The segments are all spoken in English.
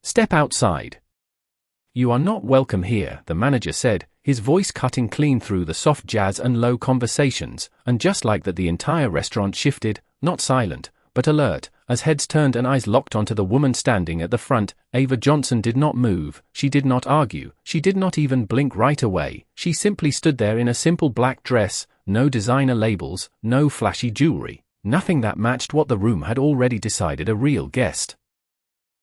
Step outside. You are not welcome here, the manager said, his voice cutting clean through the soft jazz and low conversations, and just like that the entire restaurant shifted, not silent, but alert, as heads turned and eyes locked onto the woman standing at the front. Ava Johnson did not move, she did not argue, she did not even blink right away, she simply stood there in a simple black dress, no designer labels, no flashy jewelry, nothing that matched what the room had already decided a real guest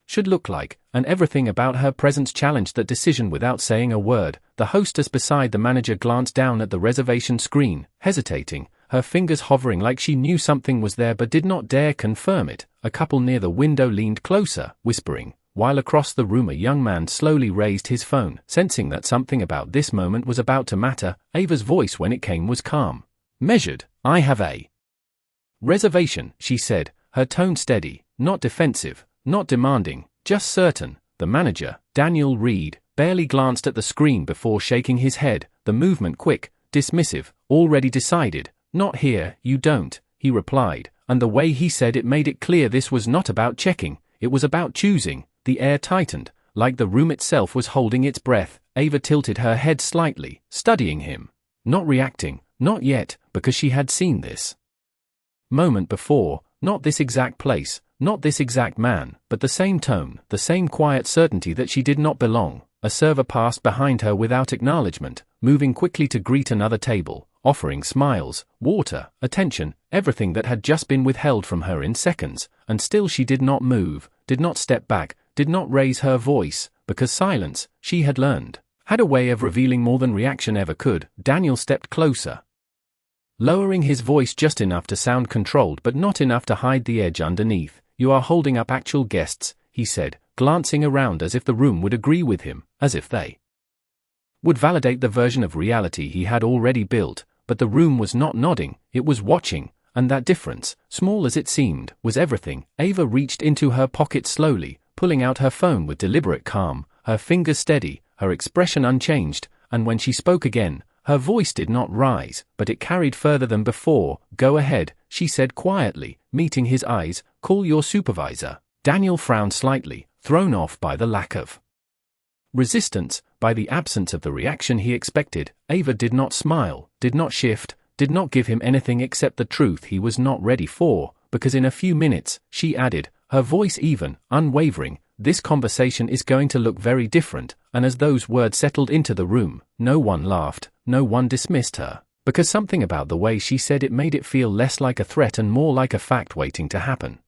should look like, and everything about her presence challenged that decision without saying a word. The hostess beside the manager glanced down at the reservation screen, hesitating, her fingers hovering like she knew something was there but did not dare confirm it. A couple near the window leaned closer, whispering, while across the room a young man slowly raised his phone, sensing that something about this moment was about to matter. Ava's voice when it came was calm, measured. I have a reservation, she said, her tone steady, not defensive, not demanding, just certain. The manager, Daniel Reed, barely glanced at the screen before shaking his head, the movement quick, dismissive, already decided. Not here, you don't, he replied, and the way he said it made it clear this was not about checking, it was about choosing. The air tightened, like the room itself was holding its breath. Ava tilted her head slightly, studying him. Not reacting, not yet, because she had seen this moment before, not this exact place, not this exact man, but the same tone, the same quiet certainty that she did not belong. A server passed behind her without acknowledgement, moving quickly to greet another table, offering smiles, water, attention, everything that had just been withheld from her in seconds, and still she did not move, did not step back, did not raise her voice, because silence, she had learned, had a way of revealing more than reaction ever could. Daniel stepped closer, lowering his voice just enough to sound controlled but not enough to hide the edge underneath. You are holding up actual guests, he said, glancing around as if the room would agree with him, as if they would validate the version of reality he had already built. But the room was not nodding, it was watching, and that difference, small as it seemed, was everything. Ava reached into her pocket slowly, pulling out her phone with deliberate calm, her fingers steady, her expression unchanged, and when she spoke again, her voice did not rise, but it carried further than before. Go ahead, she said quietly, meeting his eyes. Call your supervisor. Daniel frowned slightly, thrown off by the lack of resistance, by the absence of the reaction he expected. Ava did not smile, did not shift, did not give him anything except the truth he was not ready for, because in a few minutes, she added, her voice even, unwavering, this conversation is going to look very different. And as those words settled into the room, no one laughed, no one dismissed her, because something about the way she said it made it feel less like a threat and more like a fact waiting to happen.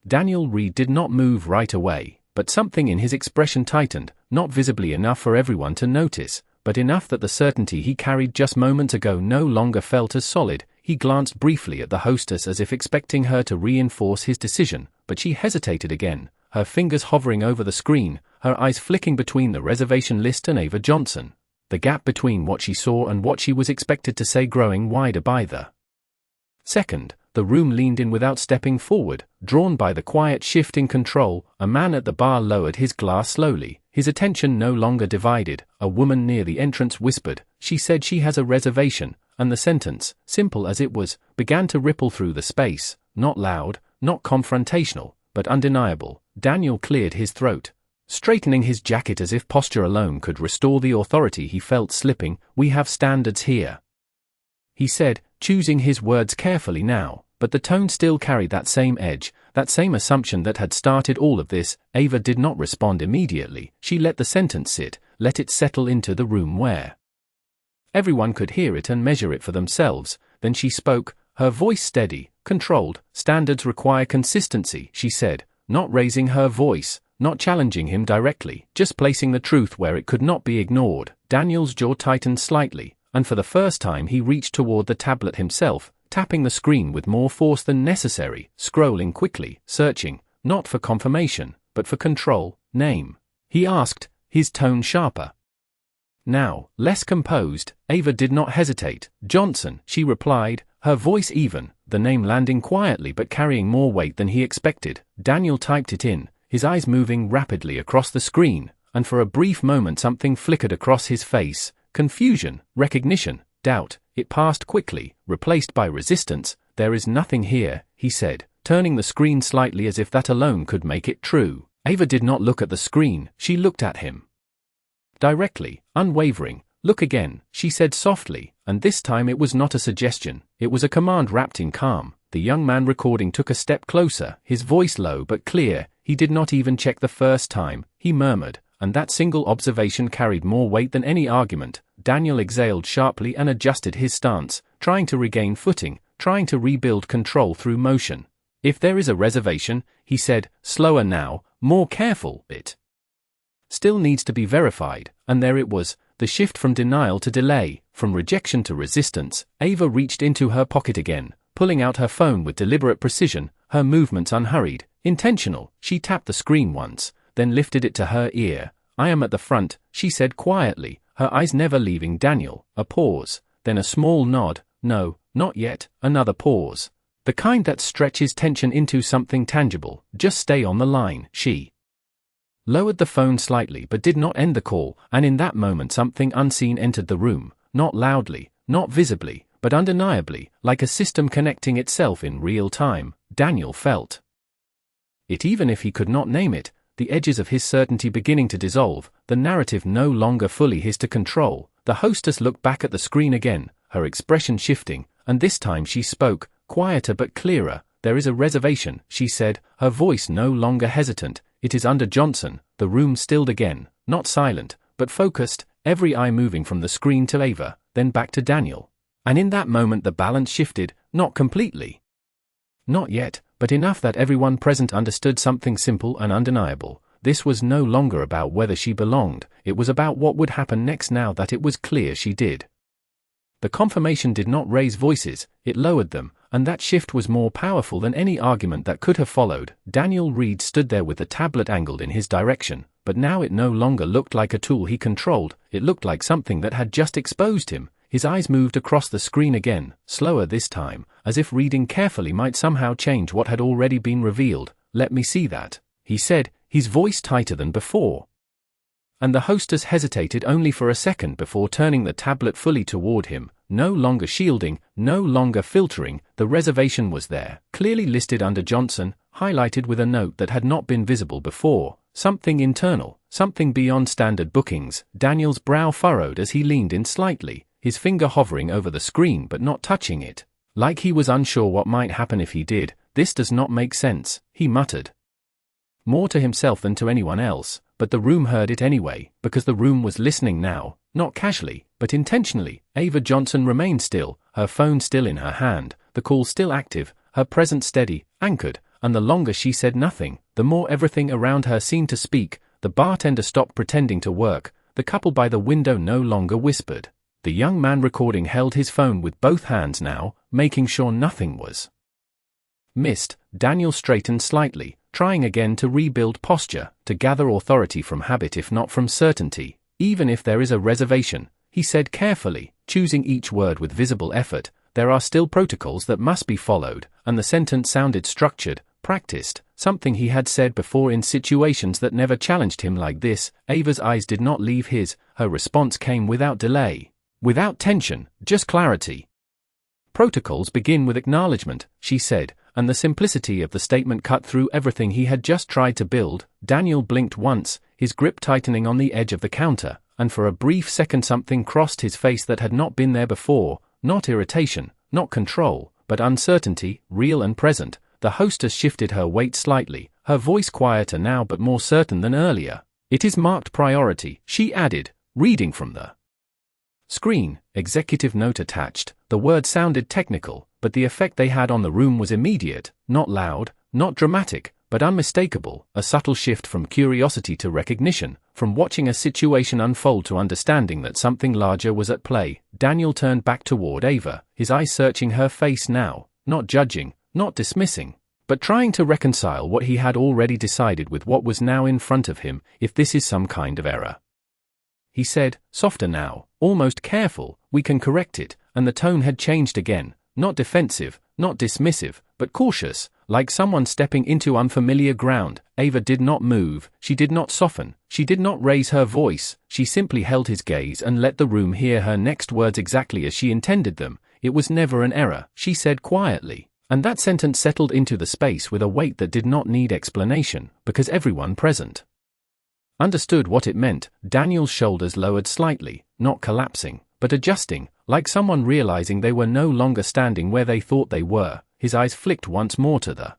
Daniel Reed did not move right away, but something in his expression tightened, not visibly enough for everyone to notice, but enough that the certainty he carried just moments ago no longer felt as solid. He glanced briefly at the hostess as if expecting her to reinforce his decision, but she hesitated again, her fingers hovering over the screen, her eyes flicking between the reservation list and Ava Johnson, the gap between what she saw and what she was expected to say growing wider by the second. The room leaned in without stepping forward, drawn by the quiet shift in control. A man at the bar lowered his glass slowly, his attention no longer divided. A woman near the entrance whispered, she said she has a reservation, and the sentence, simple as it was, began to ripple through the space, not loud, not confrontational, but undeniable. Daniel cleared his throat, straightening his jacket as if posture alone could restore the authority he felt slipping. We have standards here, he said, choosing his words carefully now, but the tone still carried that same edge, that same assumption that had started all of this. Ava did not respond immediately. She let the sentence sit, let it settle into the room where everyone could hear it and measure it for themselves. Then she spoke, her voice steady, controlled. Standards require consistency, she said, not raising her voice, not challenging him directly, just placing the truth where it could not be ignored. Daniel's jaw tightened slightly, and for the first time he reached toward the tablet himself, tapping the screen with more force than necessary, scrolling quickly, searching, not for confirmation, but for control. Name, he asked, his tone sharper, now less composed. Ava did not hesitate. Johnson, she replied, her voice even, the name landing quietly but carrying more weight than he expected. Daniel typed it in, his eyes moving rapidly across the screen, and for a brief moment something flickered across his face. Confusion, recognition, doubt. It passed quickly, replaced by resistance. There is nothing here, he said, turning the screen slightly as if that alone could make it true. Ava did not look at the screen, she looked at him. Directly, unwavering. "Look again," she said softly, and this time it was not a suggestion, it was a command wrapped in calm. The young man recording took a step closer, his voice low but clear. He did not even check the first time, he murmured, and that single observation carried more weight than any argument. Daniel exhaled sharply and adjusted his stance, trying to regain footing, trying to rebuild control through motion. "If there is a reservation," he said, slower now, more careful, it still needs to be verified, and there it was, the shift from denial to delay, from rejection to resistance. Ava reached into her pocket again, pulling out her phone with deliberate precision, her movements unhurried, intentional. She tapped the screen once, then lifted it to her ear. "I am at the front," she said quietly, her eyes never leaving Daniel. A pause, then a small nod. "No, not yet." Another pause. The kind that stretches tension into something tangible. "Just stay on the line." She lowered the phone slightly but did not end the call, and in that moment something unseen entered the room, not loudly, not visibly, but undeniably, like a system connecting itself in real time. Daniel felt it even if he could not name it, the edges of his certainty beginning to dissolve, the narrative no longer fully his to control. The hostess looked back at the screen again, her expression shifting, and this time she spoke, quieter but clearer. "There is a reservation," she said, her voice no longer hesitant. "It is under Johnson." The room stilled again, not silent, but focused, every eye moving from the screen to Ava, then back to Daniel. And in that moment the balance shifted, not completely. Not yet, but enough that everyone present understood something simple and undeniable. This was no longer about whether she belonged, it was about what would happen next now that it was clear she did. The confirmation did not raise voices, it lowered them, and that shift was more powerful than any argument that could have followed. Daniel Reed stood there with the tablet angled in his direction, but now it no longer looked like a tool he controlled, it looked like something that had just exposed him. His eyes moved across the screen again, slower this time, as if reading carefully might somehow change what had already been revealed. "Let me see that," he said, his voice tighter than before. And the hostess hesitated only for a second before turning the tablet fully toward him, no longer shielding, no longer filtering. The reservation was there, clearly listed under Johnson, highlighted with a note that had not been visible before. Something internal, something beyond standard bookings. Daniel's brow furrowed as he leaned in slightly, his finger hovering over the screen but not touching it, like he was unsure what might happen if he did. "This does not make sense," he muttered. More to himself than to anyone else, but the room heard it anyway, because the room was listening now, not casually, but intentionally. Ava Johnson remained still, her phone still in her hand, the call still active, her presence steady, anchored, and the longer she said nothing, the more everything around her seemed to speak. The bartender stopped pretending to work, the couple by the window no longer whispered. The young man recording held his phone with both hands now, making sure nothing was missed. Daniel straightened slightly, trying again to rebuild posture, to gather authority from habit if not from certainty. "Even if there is a reservation," he said carefully, choosing each word with visible effort, "there are still protocols that must be followed," and the sentence sounded structured, practiced, something he had said before in situations that never challenged him like this. Ava's eyes did not leave his, her response came without delay, without tension, just clarity. "Protocols begin with acknowledgement," she said, and the simplicity of the statement cut through everything he had just tried to build. Daniel blinked once, his grip tightening on the edge of the counter, and for a brief second something crossed his face that had not been there before, not irritation, not control, but uncertainty, real and present. The hostess shifted her weight slightly, her voice quieter now but more certain than earlier. "It is marked priority," she added, reading from the screen, executive note attached. The words sounded technical, but the effect they had on the room was immediate, not loud, not dramatic, but unmistakable. A subtle shift from curiosity to recognition, from watching a situation unfold to understanding that something larger was at play. Daniel turned back toward Ava, his eyes searching her face now, not judging, not dismissing, but trying to reconcile what he had already decided with what was now in front of him. "If this is some kind of error," he said, softer now, almost careful, "we can correct it," and the tone had changed again, not defensive, not dismissive, but cautious, like someone stepping into unfamiliar ground. Ava did not move, she did not soften, she did not raise her voice, she simply held his gaze and let the room hear her next words exactly as she intended them. "It was never an error," she said quietly. And that sentence settled into the space with a weight that did not need explanation, because everyone present understood what it meant. Daniel's shoulders lowered slightly, not collapsing, but adjusting, like someone realizing they were no longer standing where they thought they were. His eyes flicked once more to the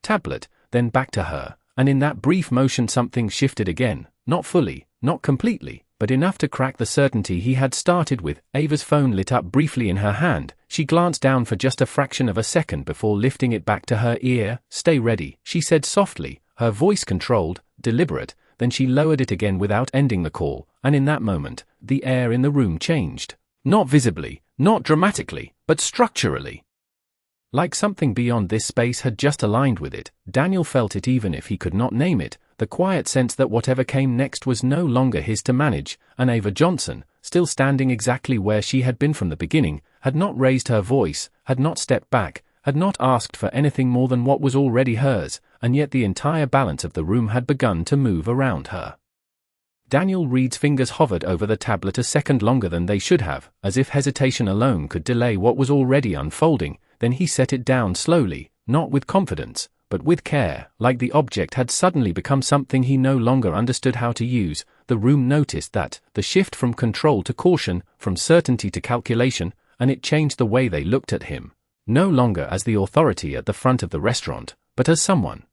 tablet, then back to her, and in that brief motion something shifted again, not fully, not completely, but enough to crack the certainty he had started with. Ava's phone lit up briefly in her hand. She glanced down for just a fraction of a second before lifting it back to her ear. "Stay ready," she said softly, her voice controlled, deliberate. Then she lowered it again without ending the call, and in that moment, the air in the room changed. Not visibly, not dramatically, but structurally. Like something beyond this space had just aligned with it. Daniel felt it even if he could not name it, the quiet sense that whatever came next was no longer his to manage, and Ava Johnson, still standing exactly where she had been from the beginning, had not raised her voice, had not stepped back, had not asked for anything more than what was already hers, and yet the entire balance of the room had begun to move around her. Daniel Reed's fingers hovered over the tablet a second longer than they should have, as if hesitation alone could delay what was already unfolding. Then he set it down slowly, not with confidence, but with care, like the object had suddenly become something he no longer understood how to use. The room noticed that, the shift from control to caution, from certainty to calculation, and it changed the way they looked at him. No longer as the authority at the front of the restaurant, but as someone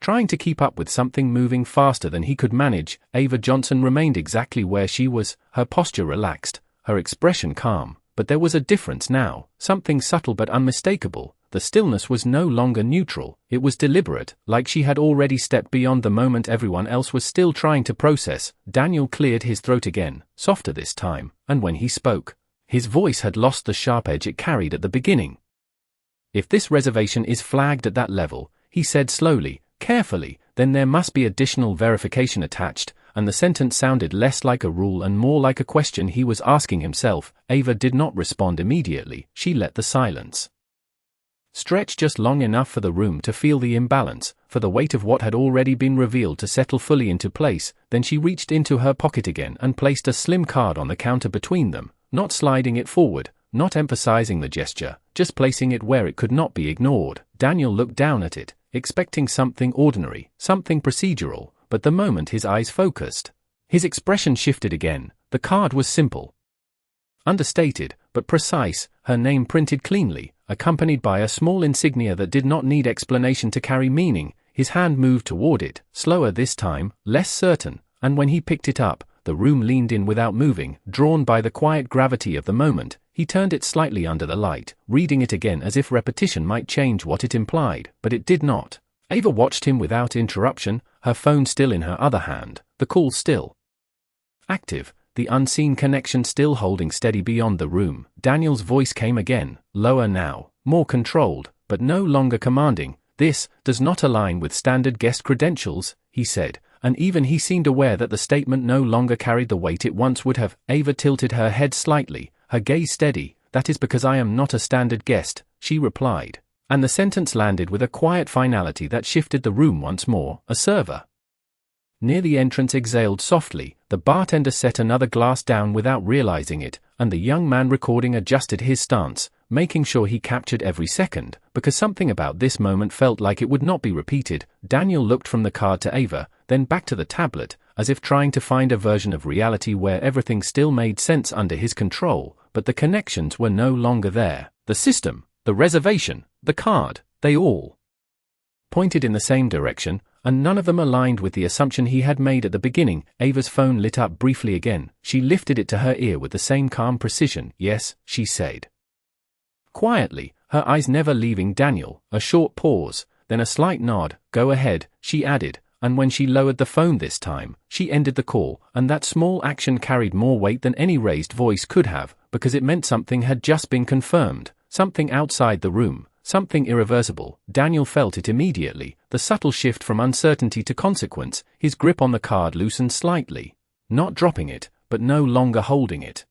trying to keep up with something moving faster than he could manage. Ava Johnson remained exactly where she was, her posture relaxed, her expression calm, but there was a difference now, something subtle but unmistakable. The stillness was no longer neutral, it was deliberate, like she had already stepped beyond the moment everyone else was still trying to process. Daniel cleared his throat again, softer this time, and when he spoke, his voice had lost the sharp edge it carried at the beginning. "If this reservation is flagged at that level," he said slowly, carefully, "then there must be additional verification attached," and the sentence sounded less like a rule and more like a question he was asking himself. Ava did not respond immediately. She let the silence stretch just long enough for the room to feel the imbalance, for the weight of what had already been revealed to settle fully into place. Then she reached into her pocket again and placed a slim card on the counter between them, not sliding it forward, not emphasizing the gesture, just placing it where it could not be ignored. Daniel looked down at it, expecting something ordinary, something procedural, but the moment his eyes focused, his expression shifted again. The card was simple, understated, but precise, her name printed cleanly, accompanied by a small insignia that did not need explanation to carry meaning. His hand moved toward it, slower this time, less certain, and when he picked it up, the room leaned in without moving, drawn by the quiet gravity of the moment. He turned it slightly under the light, reading it again as if repetition might change what it implied, but it did not. Ava watched him without interruption, her phone still in her other hand, the call still active, the unseen connection still holding steady beyond the room. Daniel's voice came again, lower now, more controlled, but no longer commanding. "This does not align with standard guest credentials," he said, and even he seemed aware that the statement no longer carried the weight it once would have. Ava tilted her head slightly, her gaze steady. "That is because I am not a standard guest," she replied, and the sentence landed with a quiet finality that shifted the room once more. A server near the entrance exhaled softly, the bartender set another glass down without realizing it, and the young man recording adjusted his stance, making sure he captured every second, because something about this moment felt like it would not be repeated. Daniel looked from the card to Ava, then back to the tablet, as if trying to find a version of reality where everything still made sense under his control, but the connections were no longer there. The system, the reservation, the card, they all pointed in the same direction, and none of them aligned with the assumption he had made at the beginning. Ava's phone lit up briefly again. She lifted it to her ear with the same calm precision. "Yes," she said quietly, her eyes never leaving Daniel. A short pause, then a slight nod. "Go ahead," she added, and when she lowered the phone this time, she ended the call, and that small action carried more weight than any raised voice could have, because it meant something had just been confirmed, something outside the room, something irreversible. Daniel felt it immediately, the subtle shift from uncertainty to consequence. His grip on the card loosened slightly, not dropping it, but no longer holding it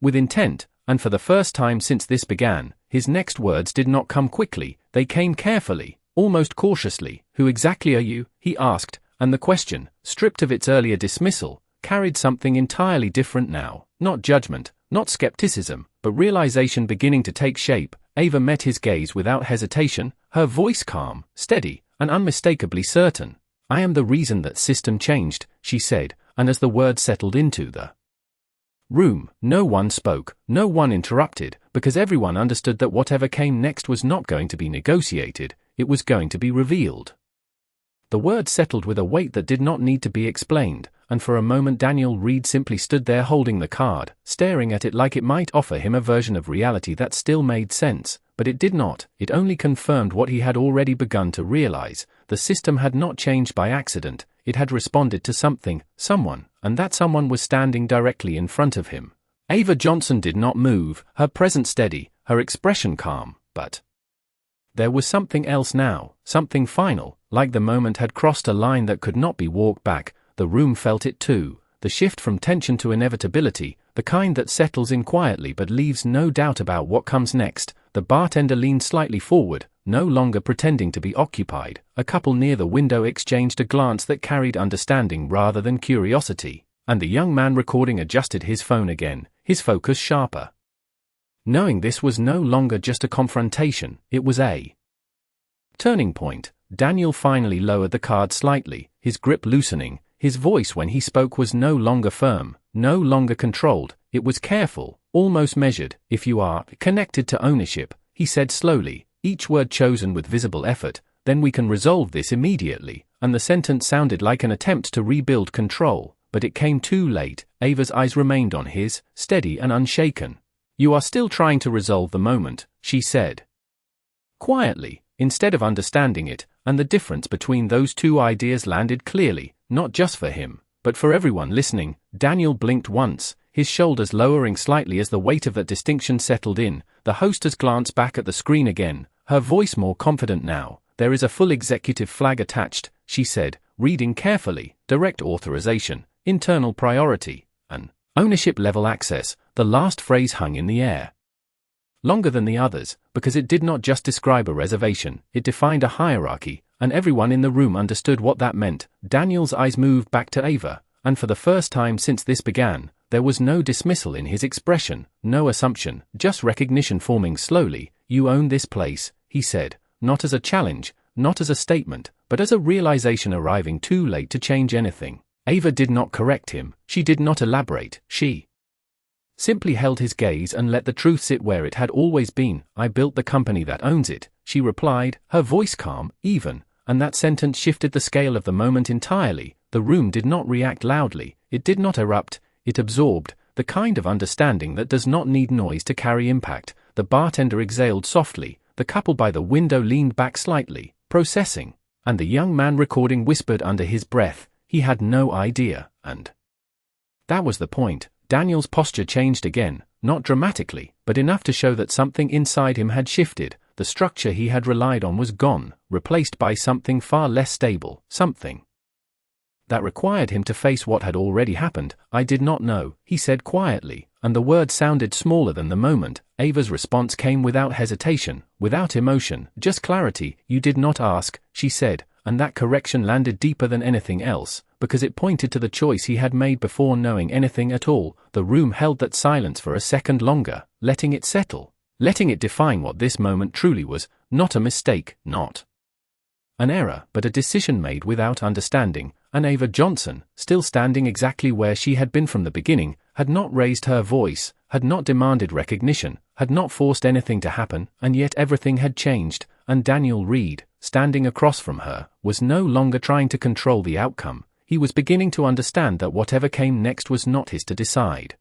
with intent, and for the first time since this began, his next words did not come quickly, they came carefully, almost cautiously. "Who exactly are you?" he asked, and the question, stripped of its earlier dismissal, carried something entirely different now, not judgment, not skepticism, but realization beginning to take shape. Ava met his gaze without hesitation, her voice calm, steady, and unmistakably certain. "I am the reason that system changed," she said, and as the words settled into the room, no one spoke, no one interrupted, because everyone understood that whatever came next was not going to be negotiated, it was going to be revealed. The words settled with a weight that did not need to be explained, and for a moment Daniel Reed simply stood there holding the card, staring at it like it might offer him a version of reality that still made sense, but it did not. It only confirmed what he had already begun to realize: the system had not changed by accident, it had responded to something, someone, and that someone was standing directly in front of him. Ava Johnson did not move, her presence steady, her expression calm, but there was something else now, something final, like the moment had crossed a line that could not be walked back. The room felt it too, the shift from tension to inevitability, the kind that settles in quietly but leaves no doubt about what comes next. The bartender leaned slightly forward, no longer pretending to be occupied. A couple near the window exchanged a glance that carried understanding rather than curiosity, and the young man recording adjusted his phone again, his focus sharper. Knowing this was no longer just a confrontation, it was a turning point. Daniel finally lowered the card slightly, his grip loosening. His voice when he spoke was no longer firm, no longer controlled, it was careful, almost measured. "If you are connected to ownership," he said slowly, each word chosen with visible effort, "then we can resolve this immediately," and the sentence sounded like an attempt to rebuild control, but it came too late. Ava's eyes remained on his, steady and unshaken. "You are still trying to resolve the moment," she said quietly, instead of understanding it, and the difference between those two ideas landed clearly, not just for him, but for everyone listening. Daniel blinked once, his shoulders lowering slightly as the weight of that distinction settled in. The hostess glanced back at the screen again, her voice more confident now. "There is a full executive flag attached," she said, reading carefully: "direct authorization, internal priority, and ownership level access." The last phrase hung in the air longer than the others, because it did not just describe a reservation, it defined a hierarchy, and everyone in the room understood what that meant. Daniel's eyes moved back to Ava, and for the first time since this began, there was no dismissal in his expression, no assumption, just recognition forming slowly. "You own this place," he said, not as a challenge, not as a statement, but as a realization arriving too late to change anything. Ava did not correct him, she did not elaborate, she simply held his gaze and let the truth sit where it had always been. "I built the company that owns it," she replied, her voice calm, even, and that sentence shifted the scale of the moment entirely. The room did not react loudly, it did not erupt, it absorbed, the kind of understanding that does not need noise to carry impact. The bartender exhaled softly, the couple by the window leaned back slightly, processing, and the young man recording whispered under his breath, he had no idea, and that was the point. Daniel's posture changed again, not dramatically, but enough to show that something inside him had shifted. The structure he had relied on was gone, replaced by something far less stable, something that required him to face what had already happened. "I did not know," he said quietly, and the words sounded smaller than the moment. Ava's response came without hesitation, without emotion, just clarity. "You did not ask," she said, and that correction landed deeper than anything else, because it pointed to the choice he had made before knowing anything at all. The room held that silence for a second longer, letting it settle, letting it define what this moment truly was: not a mistake, not an error, but a decision made without understanding. And Ava Johnson, still standing exactly where she had been from the beginning, had not raised her voice, had not demanded recognition, had not forced anything to happen, and yet everything had changed, and Daniel Reed, standing across from her, was no longer trying to control the outcome. He was beginning to understand that whatever came next was not his to decide.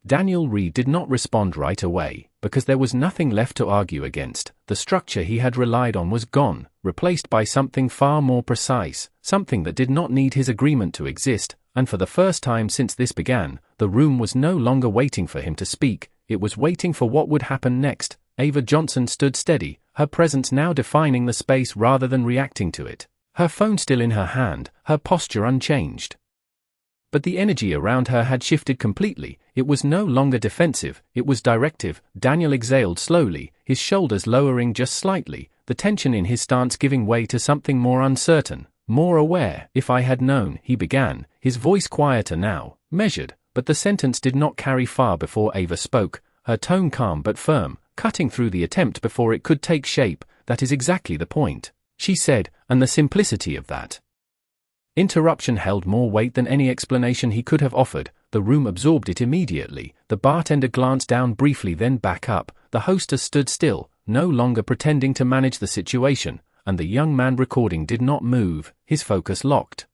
Daniel Reed did not respond right away, because there was nothing left to argue against. The structure he had relied on was gone, replaced by something far more precise, something that did not need his agreement to exist, and for the first time since this began, the room was no longer waiting for him to speak, it was waiting for what would happen next. Ava Johnson stood steady, her presence now defining the space rather than reacting to it, her phone still in her hand, her posture unchanged. But the energy around her had shifted completely. It was no longer defensive, it was directive. Daniel exhaled slowly, his shoulders lowering just slightly, the tension in his stance giving way to something more uncertain, more aware. "If I had known," he began, his voice quieter now, measured, but the sentence did not carry far before Ava spoke, her tone calm but firm. cutting through the attempt before it could take shape. "That is exactly the point," she said, "and the simplicity of that interruption held more weight than any explanation he could have offered." The room absorbed it immediately. The bartender glanced down briefly, then back up. The hostess stood still, no longer pretending to manage the situation, and the young man recording did not move, his focus locked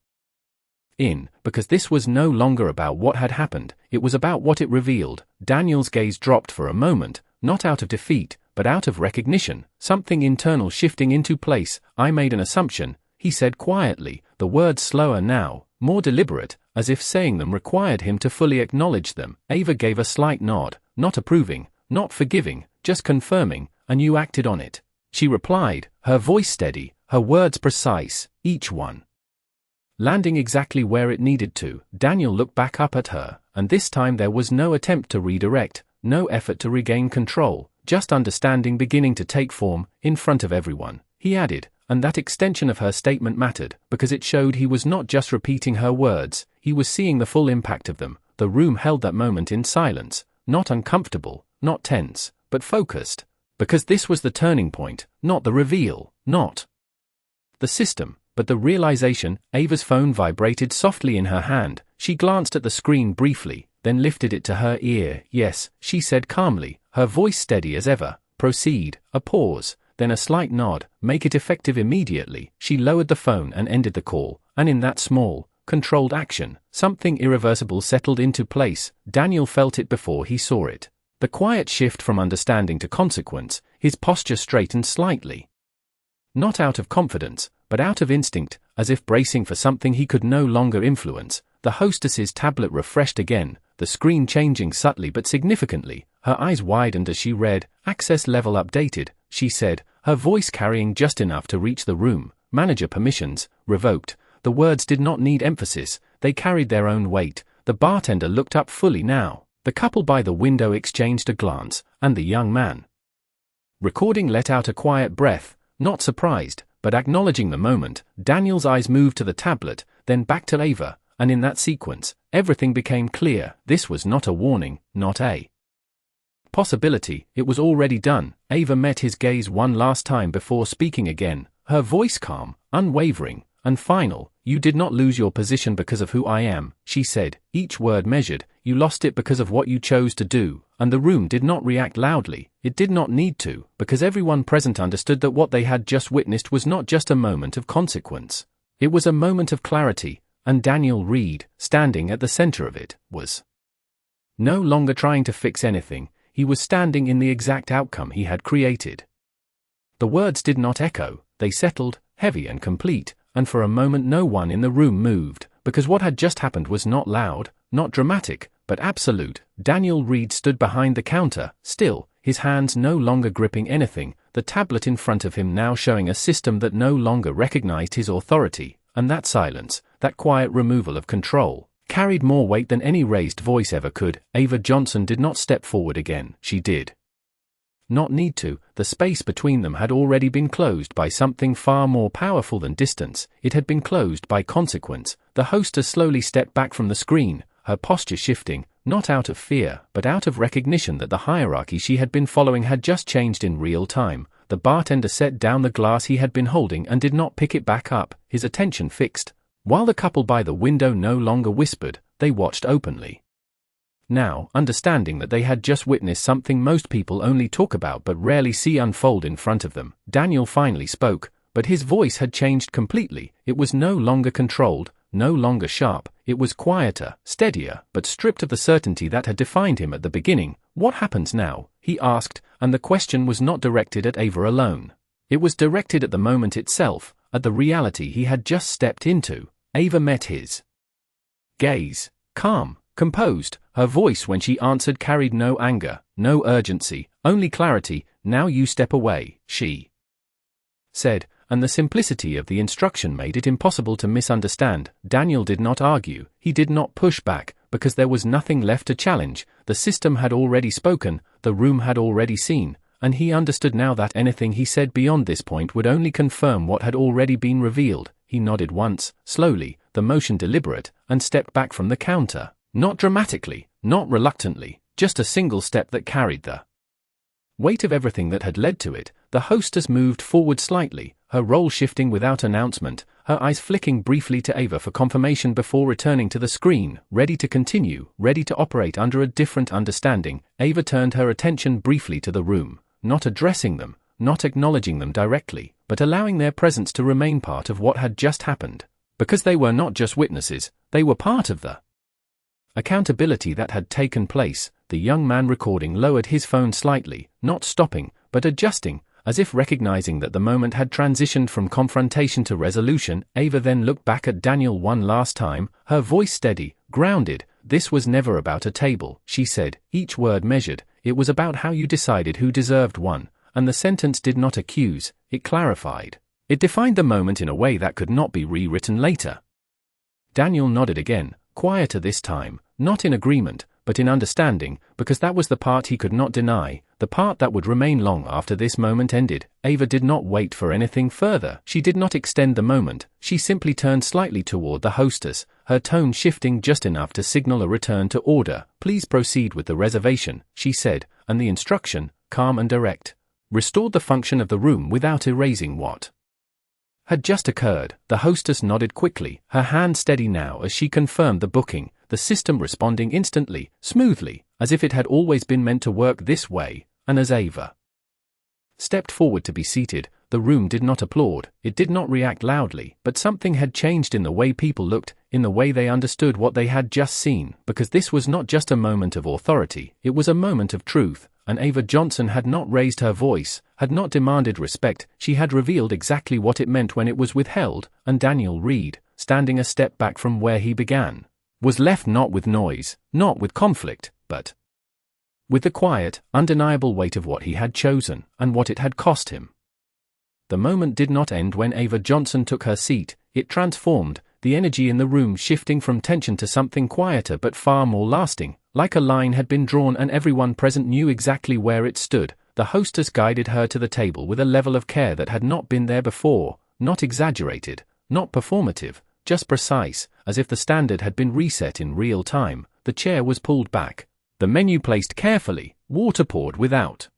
in, because this was no longer about what had happened, it was about what it revealed. Daniel's gaze dropped for a moment, not out of defeat, but out of recognition, something internal shifting into place. "I made an assumption," he said quietly, the words slower now, more deliberate, as if saying them required him to fully acknowledge them. Ava gave a slight nod, not approving, not forgiving, just confirming, "and you acted on it," she replied, her voice steady, her words precise, each one landing exactly where it needed to. Daniel looked back up at her, and this time there was no attempt to redirect, no effort to regain control, just understanding beginning to take form, in front of everyone. He added, and that extension of her statement mattered, because it showed he was not just repeating her words, he was seeing the full impact of them. The room held that moment in silence, not uncomfortable, not tense, but focused, because this was the turning point, not the reveal, not the system, but the realization. Ava's phone vibrated softly in her hand. She glanced at the screen briefly, then lifted it to her ear. "Yes," she said calmly, her voice steady as ever. "Proceed." A pause, then a slight nod. "Make it effective immediately." She lowered the phone and ended the call, and in that small, controlled action, something irreversible settled into place. Daniel felt it before he saw it. The quiet shift from understanding to consequence. His posture straightened slightly. Not out of confidence, but out of instinct, as if bracing for something he could no longer influence. The hostess's tablet refreshed again, the screen changing subtly but significantly. Her eyes widened as she read, "Access level updated," she said, her voice carrying just enough to reach the room. "Manager permissions revoked." The words did not need emphasis, they carried their own weight. The bartender looked up fully now. The couple by the window exchanged a glance, and the young man recording let out a quiet breath, not surprised, but acknowledging the moment. Daniel's eyes moved to the tablet, then back to Ava, and in that sequence, everything became clear. This was not a warning, not a possibility, it was already done. Ava met his gaze one last time before speaking again, her voice calm, unwavering, and final. "You did not lose your position because of who I am," she said, each word measured. "You lost it because of what you chose to do." And the room did not react loudly. It did not need to, because everyone present understood that what they had just witnessed was not just a moment of consequence. It was a moment of clarity, and Daniel Reed, standing at the center of it, was no longer trying to fix anything. He was standing in the exact outcome he had created. The words did not echo, they settled, heavy and complete, and for a moment no one in the room moved, because what had just happened was not loud, not dramatic, but absolute. Daniel Reed stood behind the counter, still, his hands no longer gripping anything, the tablet in front of him now showing a system that no longer recognized his authority, and that silence, that quiet removal of control, carried more weight than any raised voice ever could. Ava Johnson did not step forward again. She did not need to. The space between them had already been closed by something far more powerful than distance. It had been closed by consequence. The hostess slowly stepped back from the screen, her posture shifting, not out of fear, but out of recognition that the hierarchy she had been following had just changed in real time. The bartender set down the glass he had been holding and did not pick it back up, his attention fixed. While the couple by the window no longer whispered, they watched openly. Now, understanding that they had just witnessed something most people only talk about but rarely see unfold in front of them, Daniel finally spoke, but his voice had changed completely. It was no longer controlled, no longer sharp, it was quieter, steadier, but stripped of the certainty that had defined him at the beginning. "What happens now?" he asked, and the question was not directed at Ava alone. It was directed at the moment itself, at the reality he had just stepped into. Ava met his gaze, calm, composed. Her voice when she answered carried no anger, no urgency, only clarity. "Now you step away," she said, and the simplicity of the instruction made it impossible to misunderstand. Daniel did not argue, he did not push back, because there was nothing left to challenge. The system had already spoken, the room had already seen, and he understood now that anything he said beyond this point would only confirm what had already been revealed. He nodded once, slowly, the motion deliberate, and stepped back from the counter. Not dramatically, not reluctantly, just a single step that carried the weight of everything that had led to it, the hostess moved forward slightly, her role shifting without announcement, her eyes flicking briefly to Ava for confirmation before returning to the screen, ready to continue, ready to operate under a different understanding. Ava turned her attention briefly to the room, not addressing them, not acknowledging them directly, but allowing their presence to remain part of what had just happened. Because they were not just witnesses, they were part of the accountability that had taken place. The young man recording lowered his phone slightly, not stopping, but adjusting, as if recognizing that the moment had transitioned from confrontation to resolution. Ava then looked back at Daniel one last time, her voice steady, grounded. "This was never about a table," she said, each word measured. "It was about how you decided who deserved one." And the sentence did not accuse, it clarified. It defined the moment in a way that could not be rewritten later. Daniel nodded again, quieter this time, not in agreement, but in understanding, because that was the part he could not deny, the part that would remain long after this moment ended. Ava did not wait for anything further. She did not extend the moment. She simply turned slightly toward the hostess, her tone shifting just enough to signal a return to order. "Please proceed with the reservation," she said, and the instruction, calm and direct, restored the function of the room without erasing what had just occurred. The hostess nodded quickly, her hand steady now as she confirmed the booking, the system responding instantly, smoothly, as if it had always been meant to work this way. And as Ava stepped forward to be seated, the room did not applaud, it did not react loudly, but something had changed in the way people looked, in the way they understood what they had just seen, because this was not just a moment of authority, it was a moment of truth. And Ava Johnson had not raised her voice, had not demanded respect, she had revealed exactly what it meant when it was withheld. And Daniel Reed, standing a step back from where he began, was left not with noise, not with conflict, but with the quiet, undeniable weight of what he had chosen, and what it had cost him. The moment did not end when Ava Johnson took her seat, it transformed, the energy in the room shifting from tension to something quieter but far more lasting. Like a line had been drawn and everyone present knew exactly where it stood. The hostess guided her to the table with a level of care that had not been there before, not exaggerated, not performative, just precise, as if the standard had been reset in real time. The chair was pulled back, the menu placed carefully, water poured without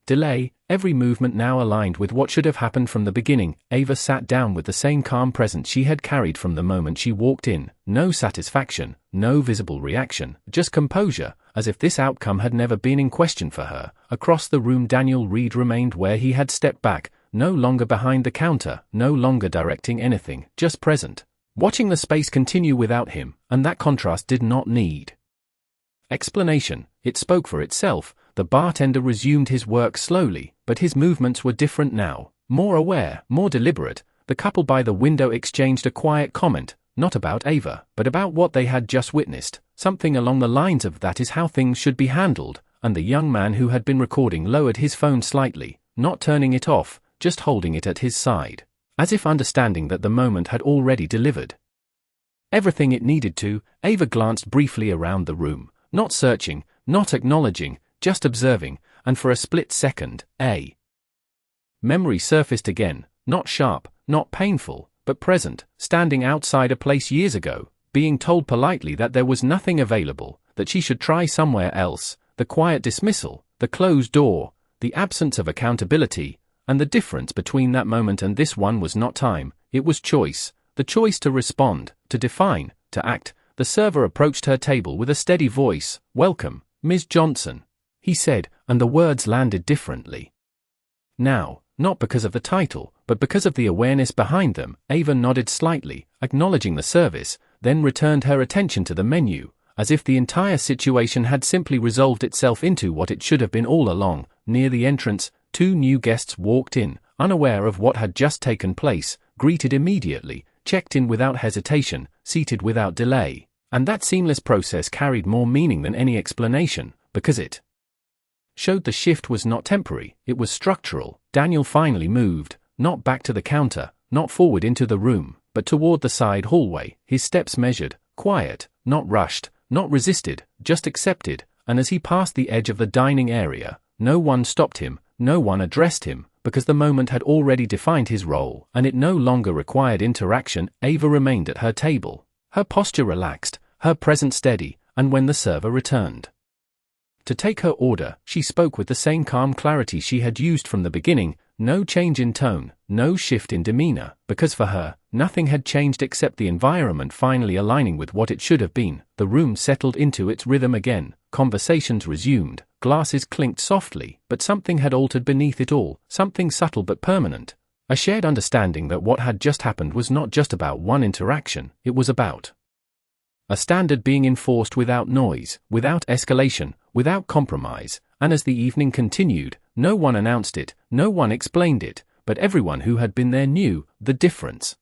delay, every movement now aligned with what should have happened from the beginning. Ava sat down with the same calm presence she had carried from the moment she walked in, no satisfaction, no visible reaction, just composure, as if this outcome had never been in question for her. Across the room Daniel Reed remained where he had stepped back, no longer behind the counter, no longer directing anything, just present, watching the space continue without him, and that contrast did not need explanation, it spoke for itself. The bartender resumed his work slowly, but his movements were different now, more aware, more deliberate. The couple by the window exchanged a quiet comment, not about Ava, but about what they had just witnessed, something along the lines of "that is how things should be handled," and the young man who had been recording lowered his phone slightly, not turning it off, just holding it at his side, as if understanding that the moment had already delivered everything it needed to. Ava glanced briefly around the room, not searching, not acknowledging, just observing, and for a split second, a memory surfaced again, not sharp, not painful, but present, standing outside a place years ago, being told politely that there was nothing available, that she should try somewhere else, the quiet dismissal, the closed door, the absence of accountability. And the difference between that moment and this one was not time, it was choice, the choice to respond, to define, to act. The server approached her table with a steady voice. "Welcome, Ms. Johnson," he said, and the words landed differently now, not because of the title, but because of the awareness behind them. Ava nodded slightly, acknowledging the service, then returned her attention to the menu, as if the entire situation had simply resolved itself into what it should have been all along. Near the entrance, two new guests walked in, unaware of what had just taken place, greeted immediately, checked in without hesitation, seated without delay. And that seamless process carried more meaning than any explanation, because it showed the shift was not temporary, it was structural. Daniel finally moved, not back to the counter, not forward into the room, but toward the side hallway, his steps measured, quiet, not rushed, not resisted, just accepted. And as he passed the edge of the dining area, no one stopped him, no one addressed him, because the moment had already defined his role, and it no longer required interaction. Ava remained at her table, her posture relaxed, her presence steady, and when the server returned To take her order, she spoke with the same calm clarity she had used from the beginning, no change in tone, no shift in demeanor, because for her, nothing had changed except the environment finally aligning with what it should have been. The room settled into its rhythm again, conversations resumed, glasses clinked softly, but something had altered beneath it all, something subtle but permanent. A shared understanding that what had just happened was not just about one interaction, it was about a standard being enforced without noise, without escalation, without compromise, and as the evening continued, no one announced it, no one explained it, but everyone who had been there knew the difference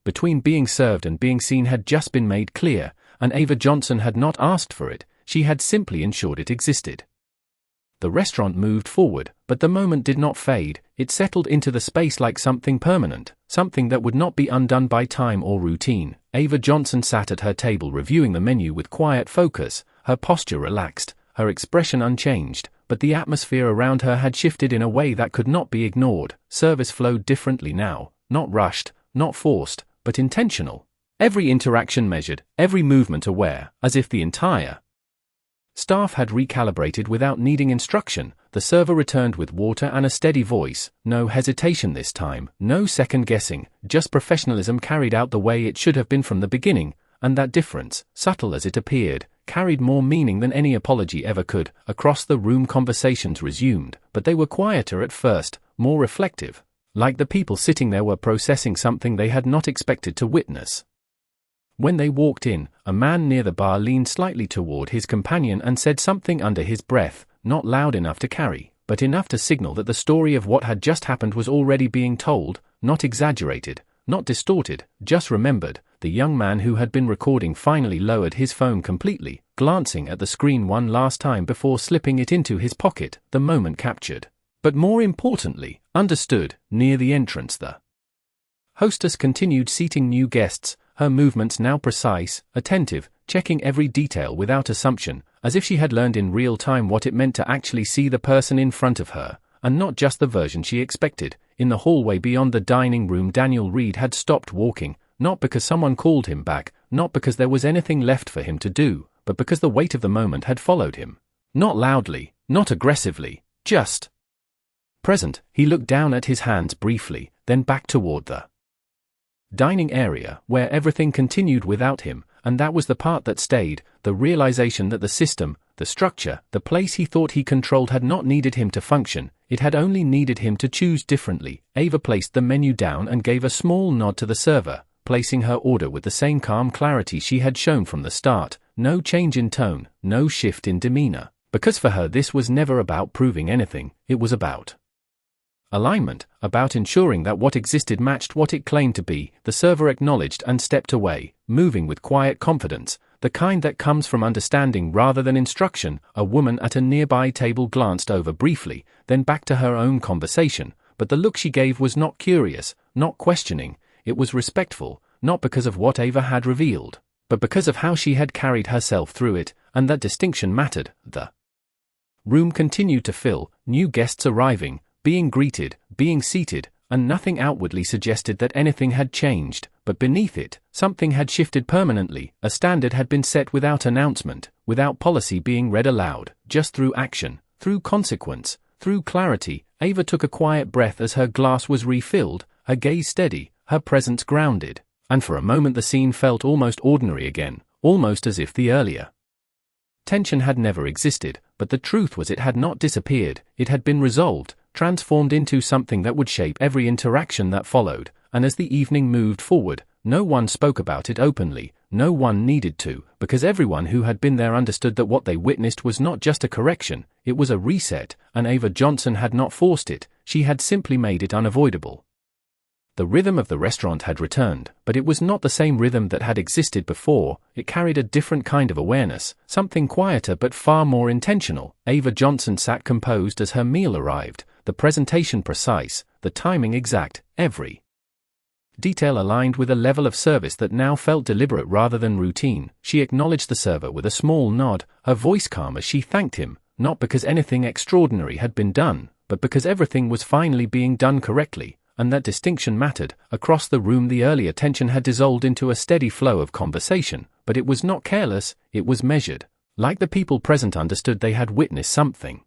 between being served and being seen had just been made clear, and Ava Johnson had not asked for it, she had simply ensured it existed. The restaurant moved forward, but the moment did not fade, it settled into the space like something permanent, something that would not be undone by time or routine. Ava Johnson sat at her table reviewing the menu with quiet focus, her posture relaxed, her expression unchanged, but the atmosphere around her had shifted in a way that could not be ignored. Service flowed differently now, not rushed, not forced, but intentional. Every interaction measured, every movement aware, as if the entire staff had recalibrated without needing instruction. The server returned with water and a steady voice, no hesitation this time, no second guessing, just professionalism carried out the way it should have been from the beginning, and that difference, subtle as it appeared, carried more meaning than any apology ever could. Across the room conversations resumed, but they were quieter at first, more reflective, like the people sitting there were processing something they had not expected to witness. When they walked in, a man near the bar leaned slightly toward his companion and said something under his breath, not loud enough to carry, but enough to signal that the story of what had just happened was already being told, not exaggerated, not distorted, just remembered. The young man who had been recording finally lowered his phone completely, glancing at the screen one last time before slipping it into his pocket, the moment captured. But more importantly, understood. Near the entrance, the hostess continued seating new guests, her movements now precise, attentive, checking every detail without assumption, as if she had learned in real time what it meant to actually see the person in front of her, and not just the version she expected. In the hallway beyond the dining room, Daniel Reed had stopped walking, not because someone called him back, not because there was anything left for him to do, but because the weight of the moment had followed him. Not loudly, not aggressively, just present. He looked down at his hands briefly, then back toward the dining area, where everything continued without him, and that was the part that stayed, the realization that the system, the structure, the place he thought he controlled had not needed him to function, it had only needed him to choose differently. Ava placed the menu down and gave a small nod to the server, placing her order with the same calm clarity she had shown from the start, no change in tone, no shift in demeanor, because for her this was never about proving anything, it was about alignment, about ensuring that what existed matched what it claimed to be. The server acknowledged and stepped away, moving with quiet confidence, the kind that comes from understanding rather than instruction. A woman at a nearby table glanced over briefly, then back to her own conversation, but the look she gave was not curious, not questioning, it was respectful, not because of what Ava had revealed, but because of how she had carried herself through it, and that distinction mattered. The room continued to fill, new guests arriving, being greeted, being seated, and nothing outwardly suggested that anything had changed, but beneath it, something had shifted permanently. A standard had been set without announcement, without policy being read aloud, just through action, through consequence, through clarity. Ava took a quiet breath as her glass was refilled, her gaze steady, her presence grounded, and for a moment the scene felt almost ordinary again, almost as if the earlier tension had never existed, but the truth was it had not disappeared, it had been resolved, transformed into something that would shape every interaction that followed. And as the evening moved forward, no one spoke about it openly, no one needed to, because everyone who had been there understood that what they witnessed was not just a correction, it was a reset, and Ava Johnson had not forced it, she had simply made it unavoidable. The rhythm of the restaurant had returned, but it was not the same rhythm that had existed before. It carried a different kind of awareness, something quieter but far more intentional. Ava Johnson sat composed as her meal arrived, the presentation precise, the timing exact, every detail aligned with a level of service that now felt deliberate rather than routine. She acknowledged the server with a small nod, her voice calm as she thanked him, not because anything extraordinary had been done, but because everything was finally being done correctly. And that distinction mattered. Across the room the earlier tension had dissolved into a steady flow of conversation, but it was not careless, it was measured. Like the people present understood they had witnessed something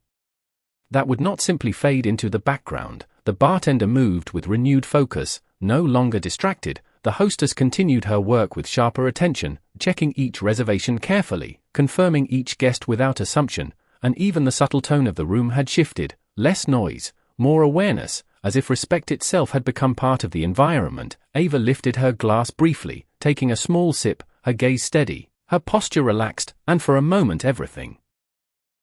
that would not simply fade into the background. The bartender moved with renewed focus, no longer distracted. The hostess continued her work with sharper attention, checking each reservation carefully, confirming each guest without assumption, and even the subtle tone of the room had shifted, less noise, more awareness, as if respect itself had become part of the environment. Ava lifted her glass briefly, taking a small sip, her gaze steady, her posture relaxed, and for a moment everything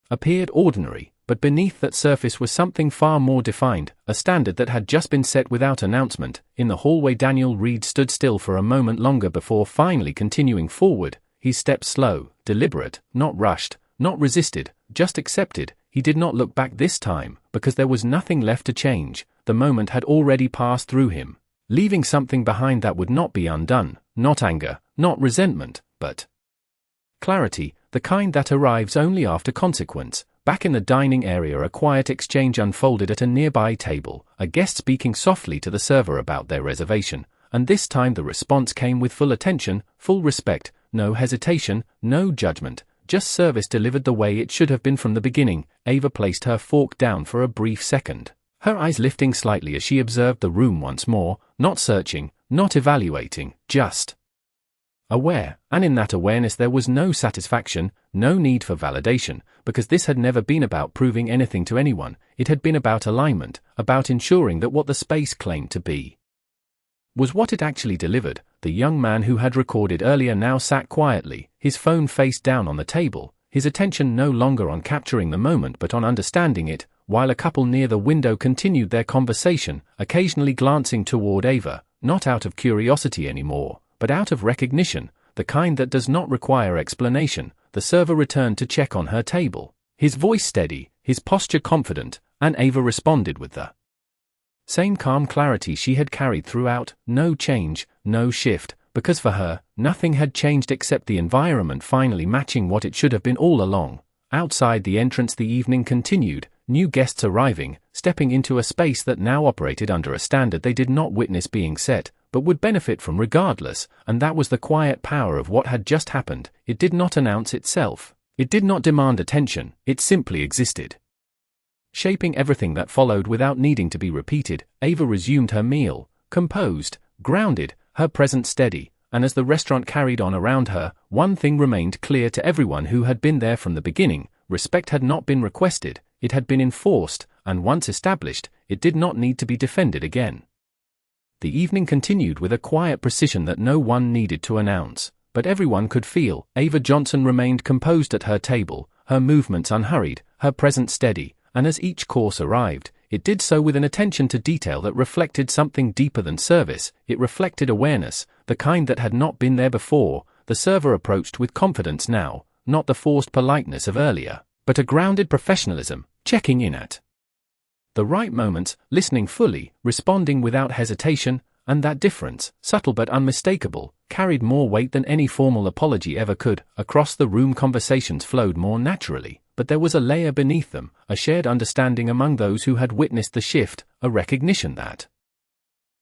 appeared ordinary. But beneath that surface was something far more defined, a standard that had just been set without announcement. In the hallway, Daniel Reed stood still for a moment longer before finally continuing forward, his steps slow, deliberate, not rushed, not resisted, just accepted. He did not look back this time, because there was nothing left to change. The moment had already passed through him, leaving something behind that would not be undone, not anger, not resentment, but clarity, the kind that arrives only after consequence. Back in the dining area, a quiet exchange unfolded at a nearby table, a guest speaking softly to the server about their reservation, and this time the response came with full attention, full respect, no hesitation, no judgment, just service delivered the way it should have been from the beginning. Ava placed her fork down for a brief second, her eyes lifting slightly as she observed the room once more, not searching, not evaluating, just aware, and in that awareness there was no satisfaction, no need for validation, because this had never been about proving anything to anyone. It had been about alignment, about ensuring that what the space claimed to be was what it actually delivered. The young man who had recorded earlier now sat quietly, his phone face down on the table, his attention no longer on capturing the moment but on understanding it, while a couple near the window continued their conversation, occasionally glancing toward Ava, not out of curiosity anymore, but out of recognition, the kind that does not require explanation. The server returned to check on her table, his voice steady, his posture confident, and Ava responded with the same calm clarity she had carried throughout. No change, no shift, because for her, nothing had changed except the environment finally matching what it should have been all along. Outside the entrance, the evening continued, new guests arriving, stepping into a space that now operated under a standard they did not witness being set, but would benefit from regardless, and that was the quiet power of what had just happened. It did not announce itself. It did not demand attention, it simply existed, shaping everything that followed without needing to be repeated. Ava resumed her meal, composed, grounded, her presence steady, and as the restaurant carried on around her, one thing remained clear to everyone who had been there from the beginning: respect had not been requested, it had been enforced, and once established, it did not need to be defended again. The evening continued with a quiet precision that no one needed to announce, but everyone could feel. Ava Johnson remained composed at her table, her movements unhurried, her presence steady, and as each course arrived, it did so with an attention to detail that reflected something deeper than service. It reflected awareness, the kind that had not been there before. The server approached with confidence now, not the forced politeness of earlier, but a grounded professionalism, checking in at the right moments, listening fully, responding without hesitation, and that difference, subtle but unmistakable, carried more weight than any formal apology ever could. Across the room, conversations flowed more naturally, but there was a layer beneath them, a shared understanding among those who had witnessed the shift, a recognition that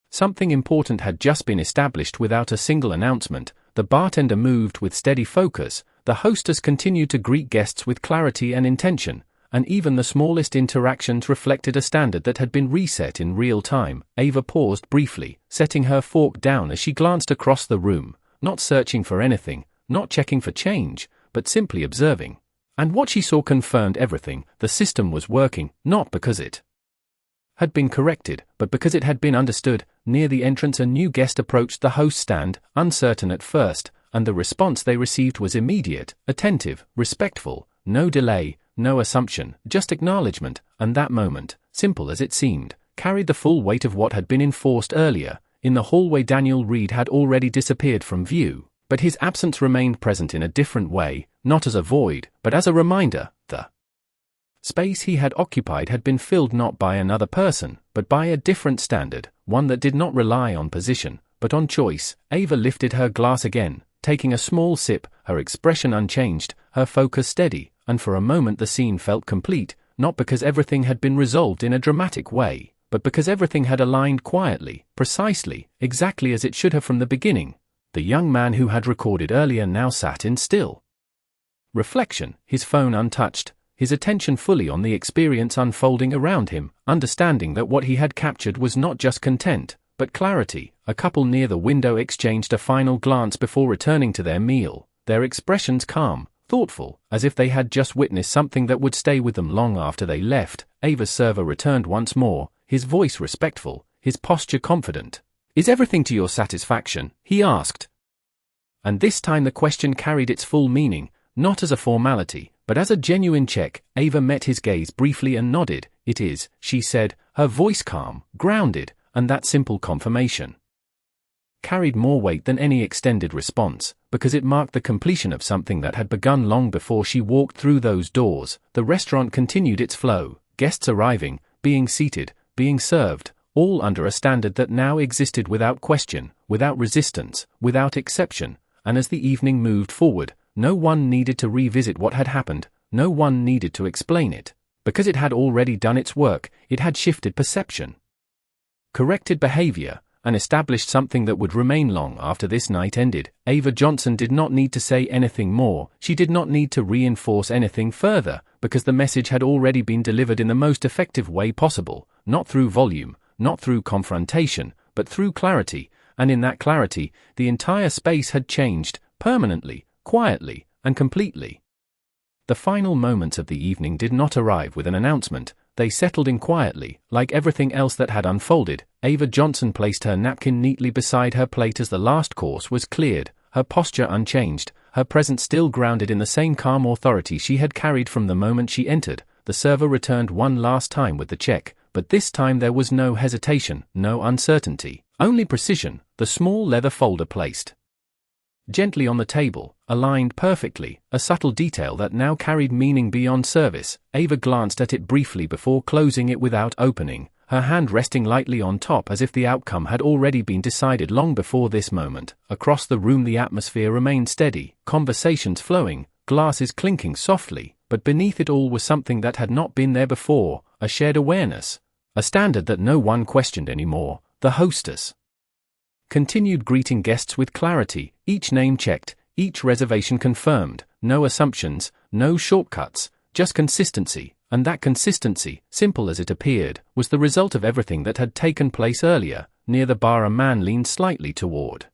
something important had just been established without a single announcement. The bartender moved with steady focus, the hostess continued to greet guests with clarity and intention, and even the smallest interactions reflected a standard that had been reset in real time. Ava paused briefly, setting her fork down as she glanced across the room, not searching for anything, not checking for change, but simply observing. And what she saw confirmed everything. The system was working, not because it had been corrected, but because it had been understood. Near the entrance, a new guest approached the host stand, uncertain at first, and the response they received was immediate, attentive, respectful, no delay, no assumption, just acknowledgement, and that moment, simple as it seemed, carried the full weight of what had been enforced earlier. In the hallway, Daniel Reed had already disappeared from view, but his absence remained present in a different way, not as a void, but as a reminder. The space he had occupied had been filled not by another person, but by a different standard, one that did not rely on position, but on choice. Ava lifted her glass again, taking a small sip, her expression unchanged, her focus steady, and for a moment the scene felt complete, not because everything had been resolved in a dramatic way, but because everything had aligned quietly, precisely, exactly as it should have from the beginning. The young man who had recorded earlier now sat in still Reflection, his phone untouched, his attention fully on the experience unfolding around him, understanding that what he had captured was not just content, but clarity. A couple near the window exchanged a final glance before returning to their meal, their expressions calm, thoughtful, as if they had just witnessed something that would stay with them long after they left. Ava's server returned once more, his voice respectful, his posture confident. "Is everything to your satisfaction?" he asked. And this time the question carried its full meaning, not as a formality, but as a genuine check. Ava met his gaze briefly and nodded. "It is," she said, her voice calm, grounded, and that simple confirmation carried more weight than any extended response, because it marked the completion of something that had begun long before she walked through those doors. The restaurant continued its flow, guests arriving, being seated, being served, all under a standard that now existed without question, without resistance, without exception. And as the evening moved forward, no one needed to revisit what had happened, no one needed to explain it, because it had already done its work. It had shifted perception, corrected behavior, and established something that would remain long after this night ended. Ava Johnson did not need to say anything more, she did not need to reinforce anything further, because the message had already been delivered in the most effective way possible, not through volume, not through confrontation, but through clarity, and in that clarity, the entire space had changed, permanently, quietly, and completely. The final moments of the evening did not arrive with an announcement. They settled in quietly, like everything else that had unfolded. Ava Johnson placed her napkin neatly beside her plate as the last course was cleared, her posture unchanged, her presence still grounded in the same calm authority she had carried from the moment she entered. The server returned one last time with the check, but this time there was no hesitation, no uncertainty, only precision. The small leather folder placed gently on the table, aligned perfectly, a subtle detail that now carried meaning beyond service. Ava glanced at it briefly before closing it without opening, her hand resting lightly on top as if the outcome had already been decided long before this moment. Across the room the atmosphere remained steady, conversations flowing, glasses clinking softly, but beneath it all was something that had not been there before, a shared awareness, a standard that no one questioned anymore. The hostess continued greeting guests with clarity, each name checked, each reservation confirmed, no assumptions, no shortcuts, just consistency. And that consistency, simple as it appeared, was the result of everything that had taken place earlier. Near the bar a man leaned slightly toward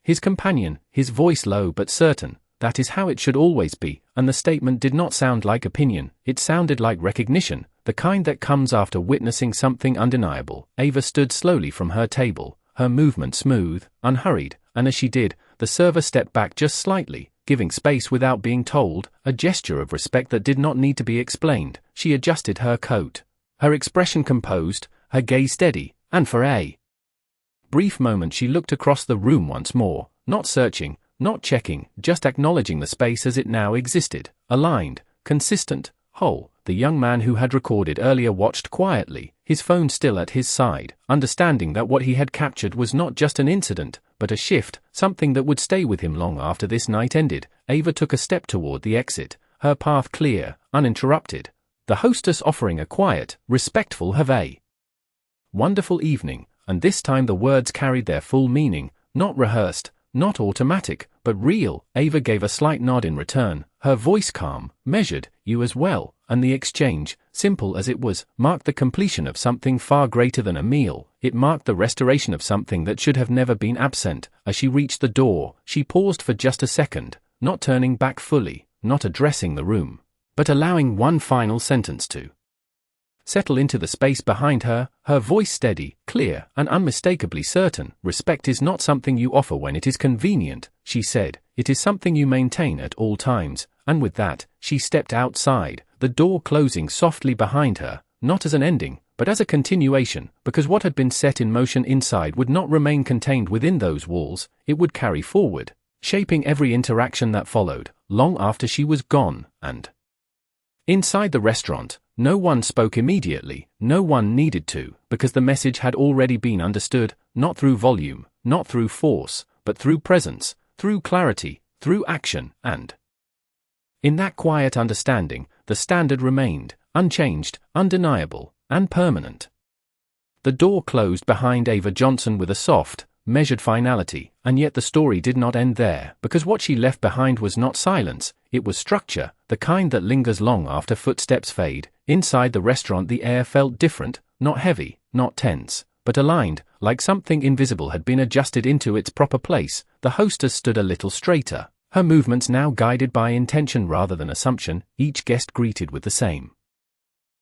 his companion, his voice low but certain. "That is how it should always be," and the statement did not sound like opinion, it sounded like recognition, the kind that comes after witnessing something undeniable. Ava stood slowly from her table, her movement smooth, unhurried, and as she did, the server stepped back just slightly, giving space without being told, a gesture of respect that did not need to be explained. She adjusted her coat, her expression composed, her gaze steady, and for a brief moment she looked across the room once more, not searching, not checking, just acknowledging the space as it now existed, aligned, consistent, whole. The young man who had recorded earlier watched quietly, his phone still at his side, understanding that what he had captured was not just an incident, but a shift, something that would stay with him long after this night ended. Ava took a step toward the exit, her path clear, uninterrupted, the hostess offering a quiet, respectful "Have a wonderful evening," and this time the words carried their full meaning, not rehearsed, not automatic, but real. Ava gave a slight nod in return, her voice calm, measured. "You as well," and the exchange, simple as it was, marked the completion of something far greater than a meal. It marked the restoration of something that should have never been absent. As she reached the door, she paused for just a second, not turning back fully, not addressing the room, but allowing one final sentence to settle into the space behind her, her voice steady, clear, and unmistakably certain. "Respect is not something you offer when it is convenient," she said, "it is something you maintain at all times." And with that, she stepped outside, the door closing softly behind her, not as an ending, but as a continuation, because what had been set in motion inside would not remain contained within those walls, it would carry forward, shaping every interaction that followed, long after she was gone. And inside the restaurant, no one spoke immediately, no one needed to, because the message had already been understood, not through volume, not through force, but through presence, through clarity, through action, and in that quiet understanding, the standard remained, unchanged, undeniable, and permanent. The door closed behind Ava Johnson with a soft, measured finality, and yet the story did not end there, because what she left behind was not silence, it was structure, the kind that lingers long after footsteps fade. Inside the restaurant the air felt different, not heavy, not tense, but aligned, like something invisible had been adjusted into its proper place. The hostess stood a little straighter, her movements now guided by intention rather than assumption, each guest greeted with the same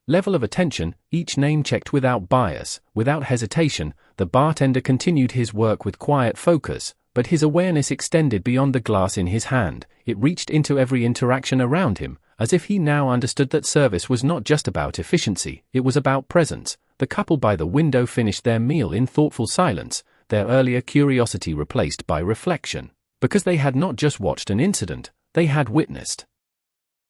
level of attention, each name checked without bias, without hesitation. The bartender continued his work with quiet focus, but his awareness extended beyond the glass in his hand. It reached into every interaction around him, as if he now understood that service was not just about efficiency, it was about presence. The couple by the window finished their meal in thoughtful silence, their earlier curiosity replaced by reflection, because they had not just watched an incident, they had witnessed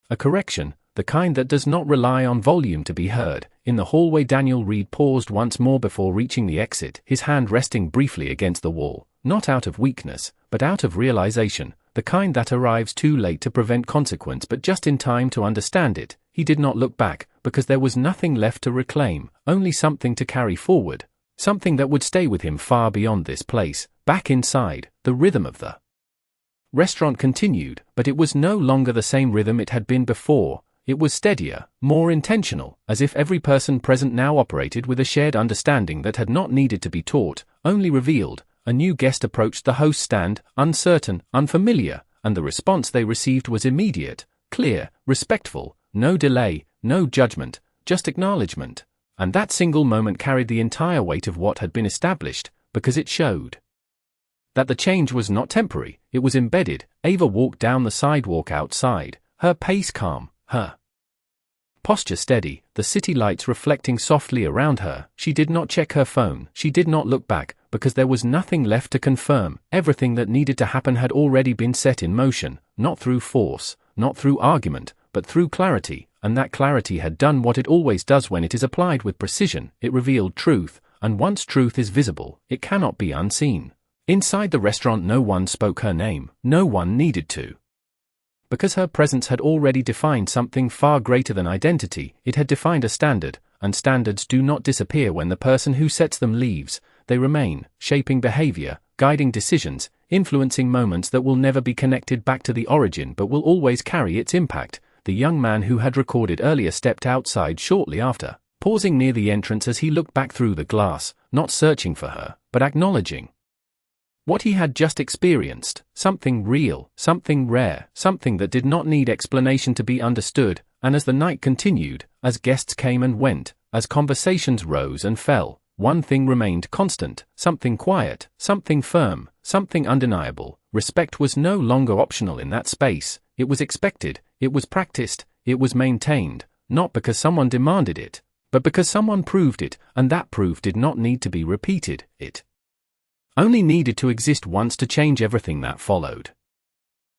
a correction, the kind that does not rely on volume to be heard. In the hallway Daniel Reed paused once more before reaching the exit, his hand resting briefly against the wall, not out of weakness, but out of realization, the kind that arrives too late to prevent consequence but just in time to understand it. He did not look back, because there was nothing left to reclaim, only something to carry forward, something that would stay with him far beyond this place. Back inside, the rhythm of the restaurant continued, but it was no longer the same rhythm it had been before. It was steadier, more intentional, as if every person present now operated with a shared understanding that had not needed to be taught, only revealed. A new guest approached the host stand, uncertain, unfamiliar, and the response they received was immediate, clear, respectful, no delay, no judgment, just acknowledgement. And that single moment carried the entire weight of what had been established, because it showed that the change was not temporary, it was embedded. Ava walked down the sidewalk outside, her pace calm, her posture steady, the city lights reflecting softly around her. She did not check her phone, she did not look back, because there was nothing left to confirm. Everything that needed to happen had already been set in motion, not through force, not through argument, but through clarity, and that clarity had done what it always does when it is applied with precision. It revealed truth, and once truth is visible, it cannot be unseen. Inside the restaurant no one spoke her name, no one needed to. Because her presence had already defined something far greater than identity, it had defined a standard, and standards do not disappear when the person who sets them leaves. They remain, shaping behavior, guiding decisions, influencing moments that will never be connected back to the origin but will always carry its impact. The young man who had recorded earlier stepped outside shortly after, pausing near the entrance as he looked back through the glass, not searching for her, but acknowledging what he had just experienced, something real, something rare, something that did not need explanation to be understood. And as the night continued, as guests came and went, as conversations rose and fell, one thing remained constant, something quiet, something firm, something undeniable. Respect was no longer optional in that space, it was expected, it was practiced, it was maintained, not because someone demanded it, but because someone proved it, and that proof did not need to be repeated, it only needed to exist once to change everything that followed.